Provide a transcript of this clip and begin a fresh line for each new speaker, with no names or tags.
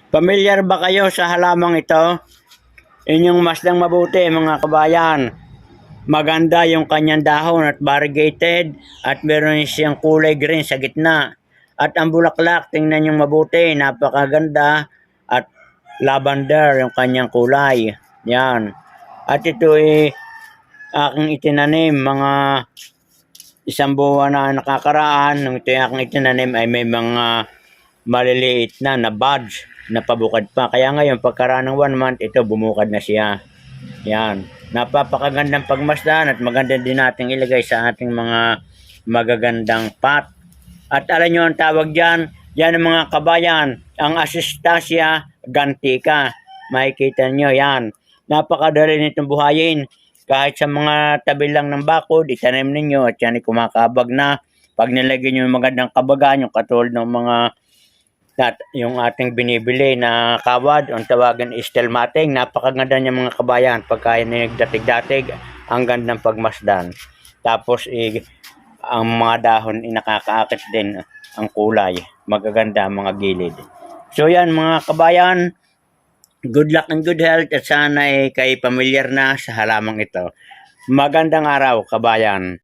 Pamilyar ba kayo sa halamang ito? Inyong masdang mabuti mga kabayan. Maganda yung kanyang dahon at variegated at meron siyang kulay green sa gitna. At ang bulaklak, tingnan yung mabuti, napakaganda at lavender yung kanyang kulay. Yan. At ito ay aking itinanim mga isang buwan na nakakaraan. Nung ito yung aking itinanim ay may mga maliliit na buds na pabukad pa. Kaya ngayon, pagkaraan ng 1 month, ito bumukad na siya. Yan. Napapakagandang pagmasdan at maganda din nating ilagay sa ating mga magagandang pot. At alam nyo ang tawag dyan, yan ang mga kabayan, ang Acastacia gantica. Makikita nyo yan. Napakadali nitong buhayin. Kahit sa mga tabi lang ng bakod, itanim ninyo at yan ay kumakabag na. Pag nilagyan nyo yung magandang kabagan, yung katulad ng mga yung ating binibili na kawad, ang tawagan is stelmating. Napakaganda niya mga kabayan. Pagka nagdatig-datig, ang gandang pagmasdan. Tapos ang mga dahon nakakaakit din ang kulay. Magaganda ang mga gilid. So yan mga kabayan, good luck and good health at sana kay pamilyar na sa halamang ito. Magandang araw kabayan.